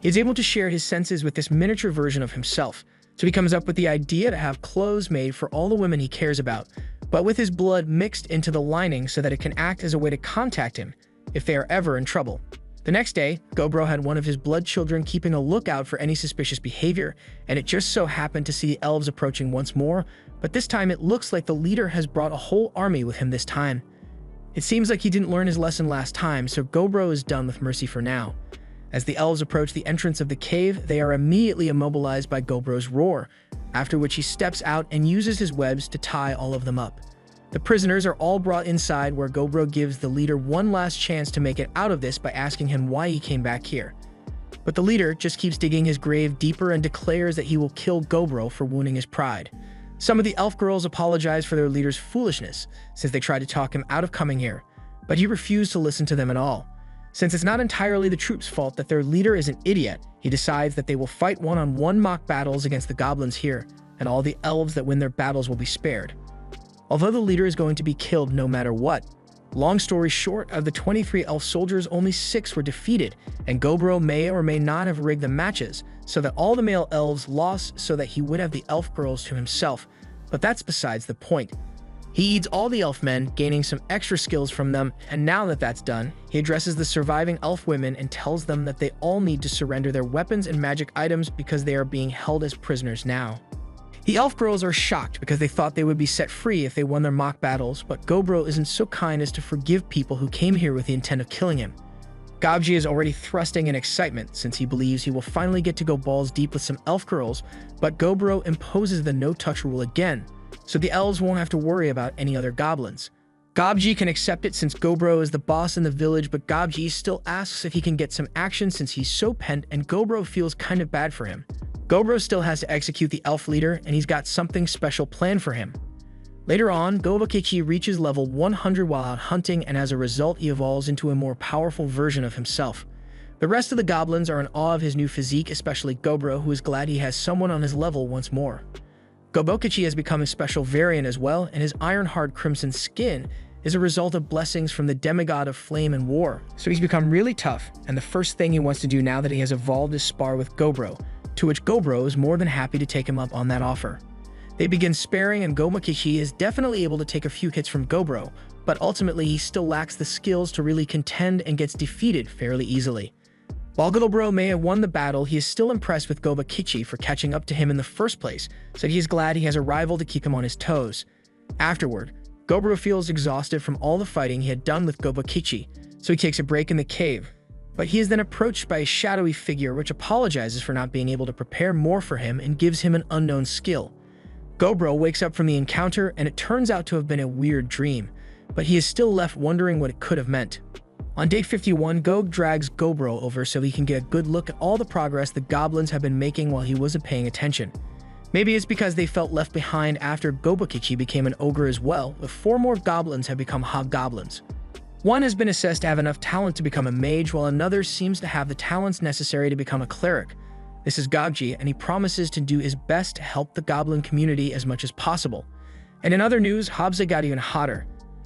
He is able to share his senses with this miniature version of himself, so he comes up with the idea to have clothes made for all the women he cares about, but with his blood mixed into the lining so that it can act as a way to contact him if they are ever in trouble. The next day, Gobro had one of his blood children keeping a lookout for any suspicious behavior, and it just so happened to see the elves approaching once more, but this time it looks like the leader has brought a whole army with him this time. It seems like he didn't learn his lesson last time, so Gobro is done with mercy for now. As the elves approach the entrance of the cave, they are immediately immobilized by Gobro's roar, after which he steps out and uses his webs to tie all of them up. The prisoners are all brought inside, where Gobro gives the leader one last chance to make it out of this by asking him why he came back here. But the leader just keeps digging his grave deeper and declares that he will kill Gobro for wounding his pride. Some of the elf girls apologize for their leader's foolishness, since they tried to talk him out of coming here, but he refused to listen to them at all. Since it's not entirely the troops' fault that their leader is an idiot, he decides that they will fight one-on-one mock battles against the goblins here, and all the elves that win their battles will be spared. Although the leader is going to be killed no matter what, long story short, of the 23 elf soldiers, only 6 were defeated, and Gobro may or may not have rigged the matches so that all the male elves lost so that he would have the elf girls to himself, but that's besides the point. He eats all the elf men, gaining some extra skills from them, and now that that's done, he addresses the surviving elf women and tells them that they all need to surrender their weapons and magic items because they are being held as prisoners now. The elf girls are shocked because they thought they would be set free if they won their mock battles, but Gobro isn't so kind as to forgive people who came here with the intent of killing him. Gobji is already thrusting in excitement since he believes he will finally get to go balls deep with some elf girls, but Gobro imposes the no-touch rule again, so the elves won't have to worry about any other goblins. Gobji can accept it since Gobro is the boss in the village, but Gobji still asks if he can get some action since he's so pent and Gobro feels kind of bad for him. Gobro still has to execute the elf leader, and he's got something special planned for him. Later on, Gobakichi reaches level 100 while out hunting, and as a result he evolves into a more powerful version of himself. The rest of the goblins are in awe of his new physique, especially Gobro, who is glad he has someone on his level once more. Gobokichi has become a special variant as well, and his iron-hard crimson skin is a result of blessings from the demigod of flame and war. So he's become really tough, and the first thing he wants to do now that he has evolved is spar with Gobro, to which Gobro is more than happy to take him up on that offer. They begin sparring, and Gobakichi is definitely able to take a few hits from Gobro, but ultimately he still lacks the skills to really contend and gets defeated fairly easily. While Gobro may have won the battle, he is still impressed with Gobakichi for catching up to him in the first place, so he is glad he has a rival to keep him on his toes. Afterward, Gobro feels exhausted from all the fighting he had done with Gobakichi, so he takes a break in the cave. But he is then approached by a shadowy figure which apologizes for not being able to prepare more for him and gives him an unknown skill. Gobro wakes up from the encounter, and it turns out to have been a weird dream, but he is still left wondering what it could have meant. On day 51, Gog drags Gobro over so he can get a good look at all the progress the goblins have been making while he wasn't paying attention. Maybe it's because they felt left behind after Gobakichi became an ogre as well, but 4 more goblins have become hobgoblins. One has been assessed to have enough talent to become a mage, while another seems to have the talents necessary to become a cleric. This is Gogji, and he promises to do his best to help the goblin community as much as possible. And in other news, Habza got even hotter.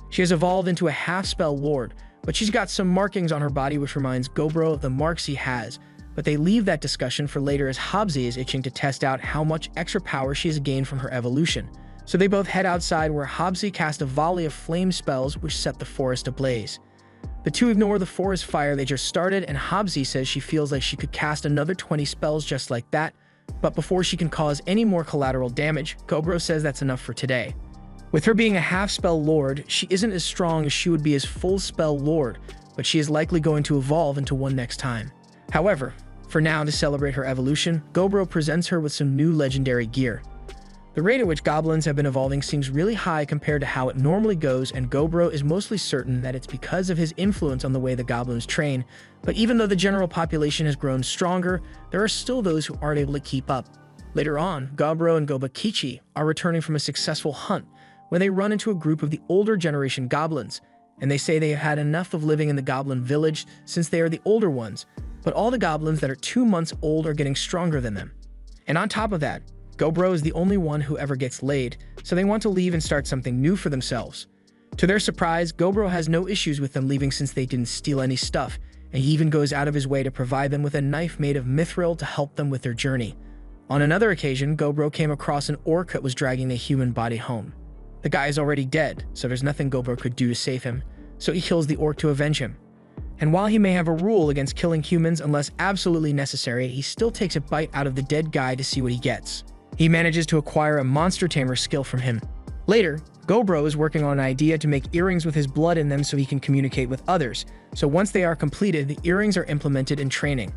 She has evolved into a half-spell lord, but she's got some markings on her body which reminds Gobro of the marks he has, but they leave that discussion for later as Habzi is itching to test out how much extra power she has gained from her evolution. So they both head outside where Habzi casts a volley of flame spells which set the forest ablaze. The two ignore the forest fire they just started, and Habzi says she feels like she could cast another 20 spells just like that, but before she can cause any more collateral damage, Gobro says that's enough for today. With her being a half-spell lord, she isn't as strong as she would be as full-spell lord, but she is likely going to evolve into one next time. However, for now, to celebrate her evolution, Gobro presents her with some new legendary gear. The rate at which goblins have been evolving seems really high compared to how it normally goes, and Gobro is mostly certain that it's because of his influence on the way the goblins train, but even though the general population has grown stronger, there are still those who aren't able to keep up. Later on, Gobro and Gobakichi are returning from a successful hunt, when they run into a group of the older generation goblins, and they say they have had enough of living in the goblin village since they are the older ones, but all the goblins that are 2 months old are getting stronger than them. And on top of that, Gobro is the only one who ever gets laid, so they want to leave and start something new for themselves. To their surprise, Gobro has no issues with them leaving since they didn't steal any stuff, and he even goes out of his way to provide them with a knife made of mithril to help them with their journey. On another occasion, Gobro came across an orc that was dragging a human body home. The guy is already dead, so there's nothing Gobro could do to save him, so he kills the orc to avenge him. And while he may have a rule against killing humans unless absolutely necessary, he still takes a bite out of the dead guy to see what he gets. He manages to acquire a monster tamer skill from him. Later, Gobro is working on an idea to make earrings with his blood in them so he can communicate with others, so once they are completed, the earrings are implemented in training.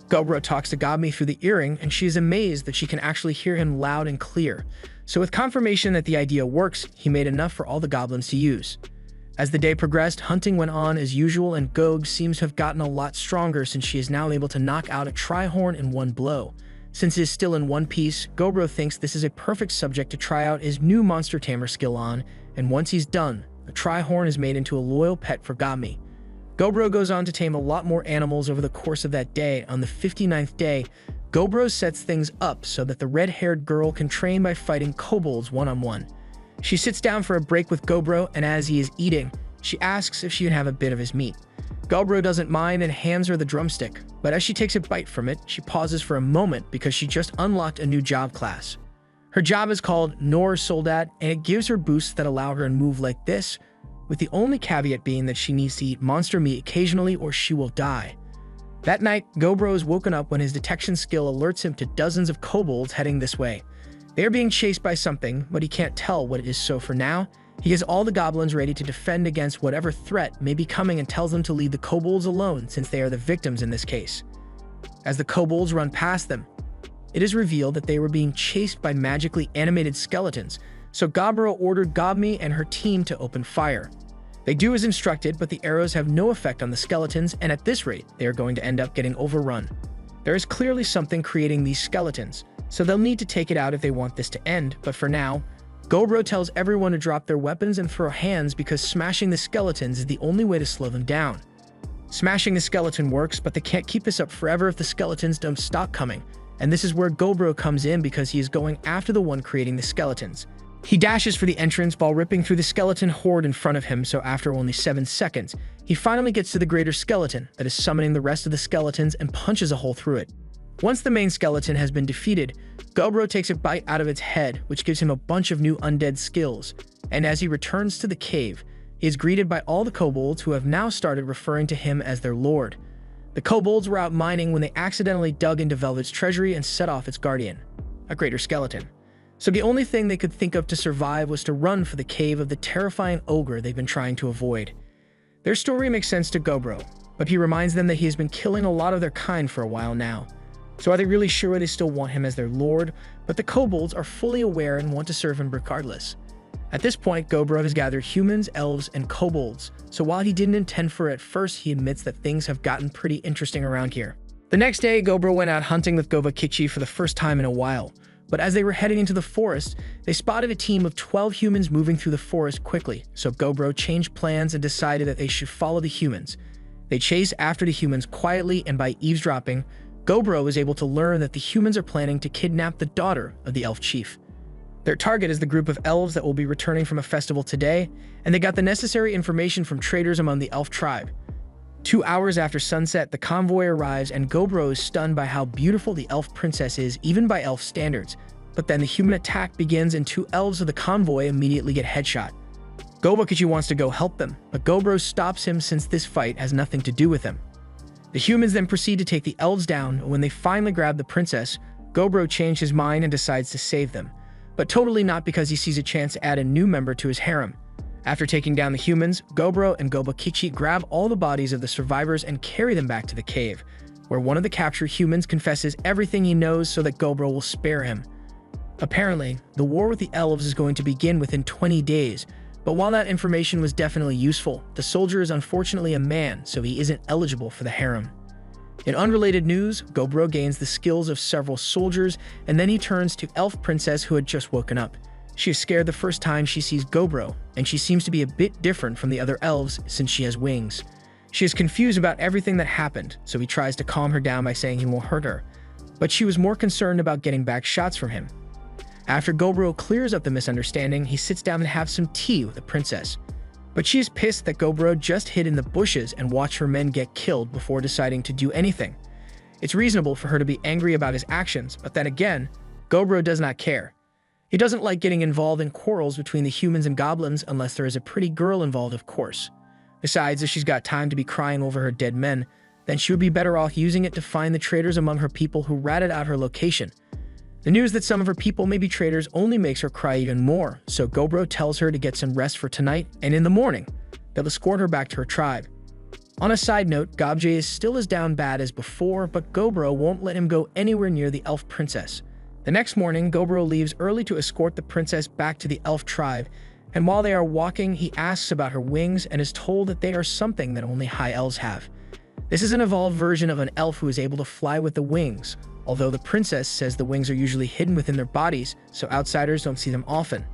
Gobro talks to Gobmi through the earring, and she is amazed that she can actually hear him loud and clear. So with confirmation that the idea works, he made enough for all the goblins to use. As the day progressed, hunting went on as usual, and Gog seems to have gotten a lot stronger since she is now able to knock out a Trihorn in one blow. Since it is still in one piece, Gobro thinks this is a perfect subject to try out his new Monster Tamer skill on, and once he's done, the Trihorn is made into a loyal pet for Gami. Gobro goes on to tame a lot more animals over the course of that day. On the 59th day, Gobro sets things up so that the red-haired girl can train by fighting kobolds one-on-one. She sits down for a break with Gobro, and as he is eating, she asks if she can have a bit of his meat. Gobro doesn't mind and hands her the drumstick, but as she takes a bite from it, she pauses for a moment because she just unlocked a new job class. Her job is called Nor Soldat, and it gives her boosts that allow her to move like this, with the only caveat being that she needs to eat monster meat occasionally or she will die. That night, Gobro is woken up when his detection skill alerts him to dozens of kobolds heading this way. They are being chased by something, but he can't tell what it is, so for now, he has all the goblins ready to defend against whatever threat may be coming and tells them to leave the kobolds alone since they are the victims in this case. As the kobolds run past them, it is revealed that they were being chased by magically animated skeletons, so Gobro ordered Gobmi and her team to open fire. They do as instructed, but the arrows have no effect on the skeletons, and at this rate, they are going to end up getting overrun. There is clearly something creating these skeletons, so they'll need to take it out if they want this to end, but for now, Gobro tells everyone to drop their weapons and throw hands because smashing the skeletons is the only way to slow them down. Smashing the skeleton works, but they can't keep this up forever if the skeletons don't stop coming, and this is where Gobro comes in because he is going after the one creating the skeletons. He dashes for the entrance while ripping through the skeleton horde in front of him, so after only 7 seconds, he finally gets to the greater skeleton that is summoning the rest of the skeletons and punches a hole through it. Once the main skeleton has been defeated, Gobro takes a bite out of its head, which gives him a bunch of new undead skills, and as he returns to the cave, he is greeted by all the kobolds who have now started referring to him as their lord. The kobolds were out mining when they accidentally dug into Velvet's treasury and set off its guardian, a greater skeleton. So the only thing they could think of to survive was to run for the cave of the terrifying ogre they've been trying to avoid. Their story makes sense to Gobro, but he reminds them that he has been killing a lot of their kind for a while now. So are they really sure they still want him as their lord? But the kobolds are fully aware and want to serve him regardless. At this point, Gobro has gathered humans, elves, and kobolds, so while he didn't intend for it at first, he admits that things have gotten pretty interesting around here. The next day, Gobro went out hunting with Govakichi for the first time in a while, but as they were heading into the forest, they spotted a team of 12 humans moving through the forest quickly, so Gobro changed plans and decided that they should follow the humans. They chase after the humans quietly, and by eavesdropping, Gobro is able to learn that the humans are planning to kidnap the daughter of the elf chief. Their target is the group of elves that will be returning from a festival today, and they got the necessary information from traders among the elf tribe. 2 hours after sunset, the convoy arrives, and Gobro is stunned by how beautiful the elf princess is, even by elf standards. But then the human attack begins, and 2 elves of the convoy immediately get headshot. Govakichi wants to go help them, but Gobro stops him since this fight has nothing to do with him. The humans then proceed to take the elves down, and when they finally grab the princess, Gobro changes his mind and decides to save them. But totally not because he sees a chance to add a new member to his harem. After taking down the humans, Gobro and Govakichi grab all the bodies of the survivors and carry them back to the cave, where one of the captured humans confesses everything he knows so that Gobro will spare him. Apparently, the war with the elves is going to begin within 20 days, but while that information was definitely useful, the soldier is unfortunately a man, so he isn't eligible for the harem. In unrelated news, Gobro gains the skills of several soldiers, and then he turns to Elf Princess who had just woken up. She is scared the first time she sees Gobro, and she seems to be a bit different from the other elves since she has wings. She is confused about everything that happened, so he tries to calm her down by saying he won't hurt her, but she was more concerned about getting back shots from him. After Gobro clears up the misunderstanding, he sits down and has some tea with the princess. But she is pissed that Gobro just hid in the bushes and watched her men get killed before deciding to do anything. It's reasonable for her to be angry about his actions, but then again, Gobro does not care. He doesn't like getting involved in quarrels between the humans and goblins unless there is a pretty girl involved, of course. Besides, if she's got time to be crying over her dead men, then she would be better off using it to find the traitors among her people who ratted out her location. The news that some of her people may be traitors only makes her cry even more, so Gobro tells her to get some rest for tonight, and in the morning, they'll escort her back to her tribe. On a side note, Gobje is still as down bad as before, but Gobro won't let him go anywhere near the elf princess. The next morning, Gobro leaves early to escort the princess back to the elf tribe, And while they are walking, he asks about her wings and is told that they are something that only high elves have. This is an evolved version of an elf who is able to fly with the wings, although the princess says the wings are usually hidden within their bodies, so outsiders don't see them often.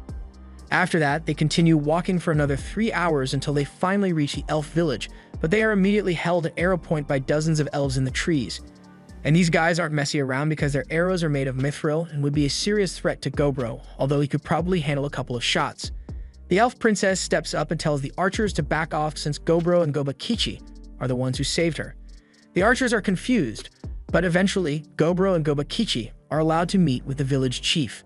After that, they continue walking for another 3 hours until they finally reach the elf village, but they are immediately held at arrow point by dozens of elves in the trees. And these guys aren't messy around because their arrows are made of mithril and would be a serious threat to Gobro, although he could probably handle a couple of shots. The elf princess steps up and tells the archers to back off since Gobro and Gobakichi are the ones who saved her. The archers are confused, but eventually Gobro and Gobakichi are allowed to meet with the village chief.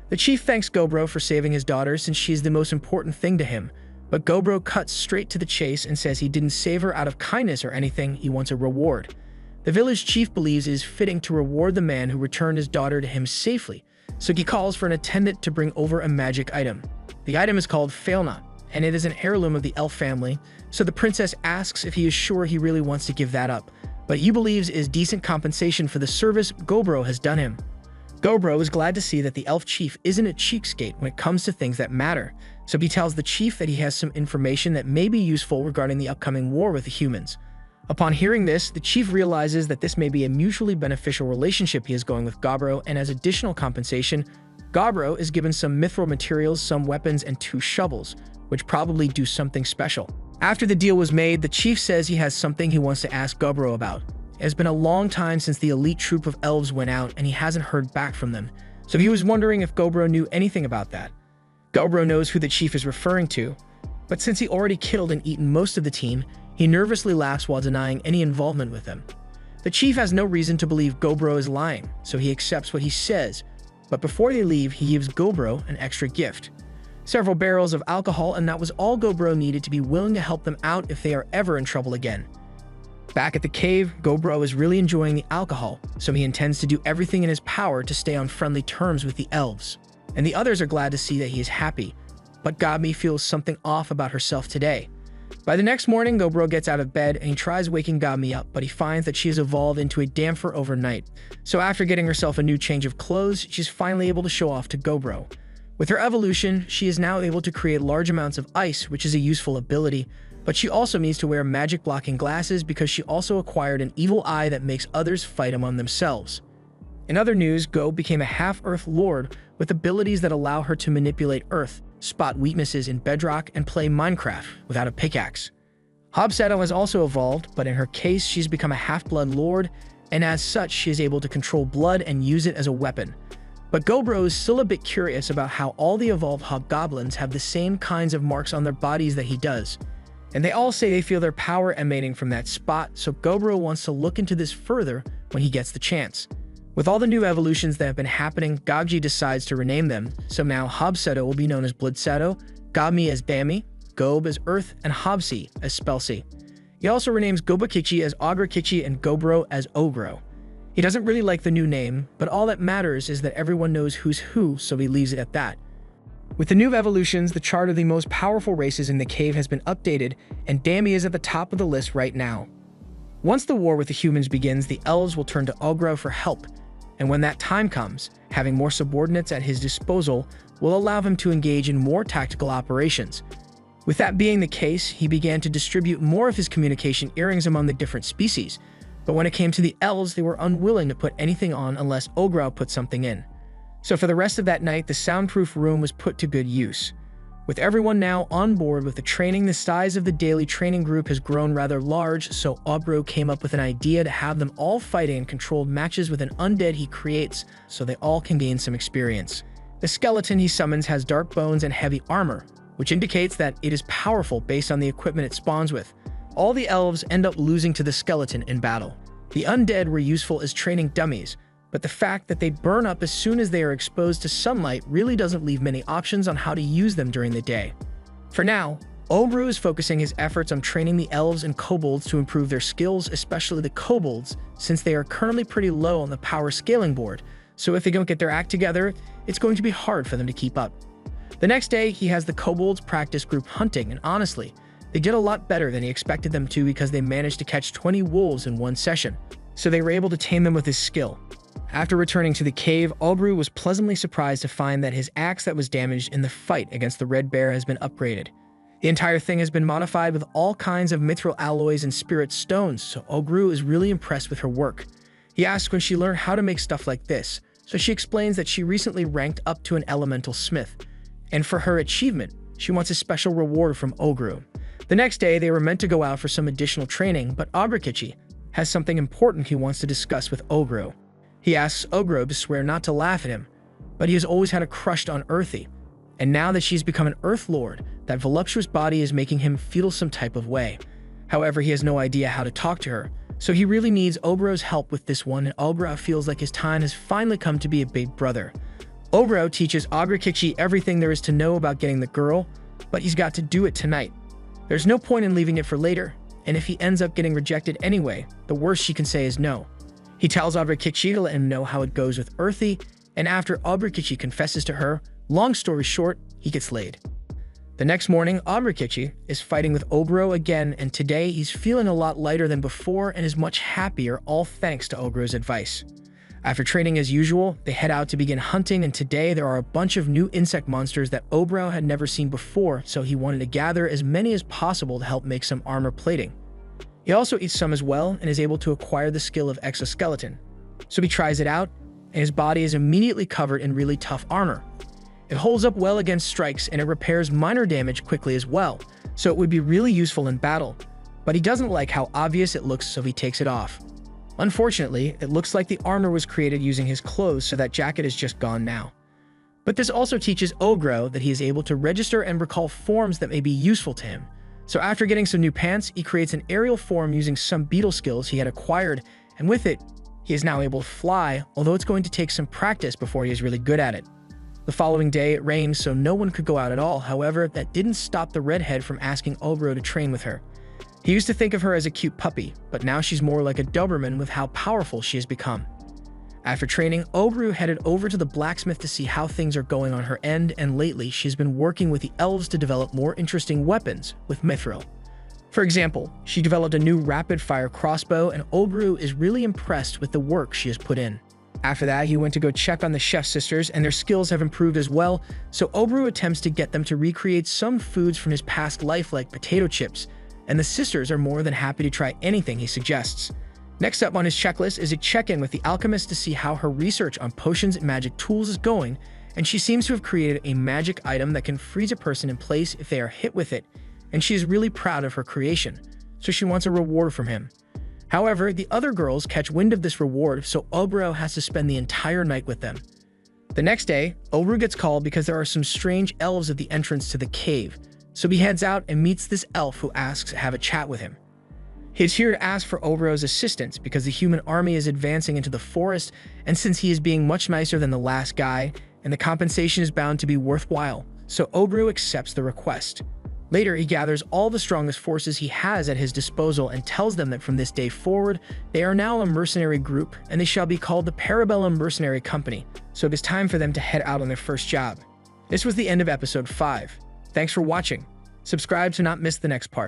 The chief thanks Gobro for saving his daughter since she is the most important thing to him, but Gobro cuts straight to the chase and says he didn't save her out of kindness or anything, he wants a reward. The village chief believes it is fitting to reward the man who returned his daughter to him safely, so he calls for an attendant to bring over a magic item. The item is called Failna, and it is an heirloom of the elf family, so the princess asks if he is sure he really wants to give that up, but he believes it is decent compensation for the service Gobro has done him. Gobro is glad to see that the elf chief isn't a cheapskate when it comes to things that matter, so he tells the chief that he has some information that may be useful regarding the upcoming war with the humans. Upon hearing this, the chief realizes that this may be a mutually beneficial relationship he is going with Gobro, and as additional compensation, Gobro is given some mithril materials, some weapons, and 2 shovels, which probably do something special. After the deal was made, the chief says he has something he wants to ask Gobro about. It has been a long time since the elite troop of elves went out and he hasn't heard back from them, so he was wondering if Gobro knew anything about that. Gobro knows who the chief is referring to, but since he already killed and eaten most of the team, he nervously laughs while denying any involvement with them. The chief has no reason to believe Gobro is lying, so he accepts what he says, but before they leave, he gives Gobro an extra gift. Several barrels of alcohol, and that was all Gobro needed to be willing to help them out if they are ever in trouble again. Back at the cave, Gobro is really enjoying the alcohol, so he intends to do everything in his power to stay on friendly terms with the elves. And the others are glad to see that he is happy, but Gobmi feels something off about herself today. By the next morning, Gobro gets out of bed and he tries waking Gobmi up, but he finds that she has evolved into a damper overnight. So after getting herself a new change of clothes, she's finally able to show off to Gobro. With her evolution, she is now able to create large amounts of ice, which is a useful ability, but she also needs to wear magic-blocking glasses because she also acquired an evil eye that makes others fight among themselves. In other news, Go became a half-Earth lord with abilities that allow her to manipulate Earth, spot weaknesses in bedrock, and play Minecraft without a pickaxe. Hobseto has also evolved, but in her case, she's become a half-blood lord, and as such, she is able to control blood and use it as a weapon. But Gobro is still a bit curious about how all the evolved hobgoblins have the same kinds of marks on their bodies that he does. And they all say they feel their power emanating from that spot, so Gobro wants to look into this further when he gets the chance. With all the new evolutions that have been happening, Gogji decides to rename them, so now Hobseto will be known as Bloodseto, Gobmi as Dami, Gob as Earth, and Hobsi as Spelsi. He also renames Gobakichi as Ograkichi and Gobro as Ogro. He doesn't really like the new name, but all that matters is that everyone knows who's who, so he leaves it at that. With the new evolutions, the chart of the most powerful races in the cave has been updated, and Dami is at the top of the list right now. Once the war with the humans begins, the elves will turn to Ogro for help, and when that time comes, having more subordinates at his disposal will allow him to engage in more tactical operations. With that being the case, he began to distribute more of his communication earrings among the different species, but when it came to the elves, they were unwilling to put anything on unless Ogro put something in. So for the rest of that night, the soundproof room was put to good use. With everyone now on board with the training, the size of the daily training group has grown rather large, so Ogro came up with an idea to have them all fighting in controlled matches with an undead he creates, so they all can gain some experience. The skeleton he summons has dark bones and heavy armor, which indicates that it is powerful based on the equipment it spawns with. All the elves end up losing to the skeleton in battle. The undead were useful as training dummies, but the fact that they burn up as soon as they are exposed to sunlight really doesn't leave many options on how to use them during the day. For now, Ogro is focusing his efforts on training the elves and kobolds to improve their skills, especially the kobolds, since they are currently pretty low on the power scaling board, so if they don't get their act together, it's going to be hard for them to keep up. The next day, he has the kobolds practice group hunting, and honestly, they did a lot better than he expected them to because they managed to catch 20 wolves in one session, so they were able to tame them with his skill. After returning to the cave, Obru was pleasantly surprised to find that his axe that was damaged in the fight against the Red Bear has been upgraded. The entire thing has been modified with all kinds of mithril alloys and spirit stones, so Ogru is really impressed with her work. He asks when she learned how to make stuff like this, so she explains that she recently ranked up to an elemental smith, and for her achievement, she wants a special reward from Ogru. The next day, they were meant to go out for some additional training, but Abrakichi has something important he wants to discuss with Ogru. He asks Ogru to swear not to laugh at him, but he has always had a crush on Earthy, and now that she's become an Earth Lord, that voluptuous body is making him feel some type of way. However, he has no idea how to talk to her, so he really needs Obro's help with this one, and Obro feels like his time has finally come to be a big brother. Obro teaches Abrakichi everything there is to know about getting the girl, but he's got to do it tonight. There's no point in leaving it for later, and if he ends up getting rejected anyway, the worst she can say is no. He tells Abrakichi to let him know how it goes with Earthy, and after Abrakichi confesses to her, long story short, he gets laid. The next morning, Abrakichi is fighting with Obro again, and today he's feeling a lot lighter than before and is much happier, all thanks to Ogro's advice. After training as usual, they head out to begin hunting, and today there are a bunch of new insect monsters that Obro had never seen before, so he wanted to gather as many as possible to help make some armor plating. He also eats some as well and is able to acquire the skill of exoskeleton. So he tries it out, and his body is immediately covered in really tough armor. It holds up well against strikes, and it repairs minor damage quickly as well, so it would be really useful in battle. But he doesn't like how obvious it looks, so he takes it off. Unfortunately, it looks like the armor was created using his clothes, so that jacket is just gone now. But this also teaches Ogro that he is able to register and recall forms that may be useful to him. So after getting some new pants, he creates an aerial form using some beetle skills he had acquired, and with it, he is now able to fly, although it's going to take some practice before he is really good at it. The following day, it rained, so no one could go out at all. However, that didn't stop the redhead from asking Obro to train with her. He used to think of her as a cute puppy, but now she's more like a Doberman with how powerful she has become. After training, Obru headed over to the blacksmith to see how things are going on her end, and lately she's been working with the elves to develop more interesting weapons with mithril. For example, she developed a new rapid-fire crossbow, and Obru is really impressed with the work she has put in. After that, he went to go check on the chef sisters, and their skills have improved as well, so Obru attempts to get them to recreate some foods from his past life like potato chips, and the sisters are more than happy to try anything he suggests. Next up on his checklist is a check-in with the alchemist to see how her research on potions and magic tools is going, and she seems to have created a magic item that can freeze a person in place if they are hit with it, and she is really proud of her creation, so she wants a reward from him. However, the other girls catch wind of this reward, so Obro has to spend the entire night with them. The next day, Obro gets called because there are some strange elves at the entrance to the cave, so he heads out and meets this elf who asks to have a chat with him. He's here to ask for Obro's assistance because the human army is advancing into the forest, and since he is being much nicer than the last guy, and the compensation is bound to be worthwhile, so Obro accepts the request. Later, he gathers all the strongest forces he has at his disposal and tells them that from this day forward, they are now a mercenary group, and they shall be called the Parabellum Mercenary Company, so it is time for them to head out on their first job. This was the end of episode 5. Thanks for watching. Subscribe to not miss the next part.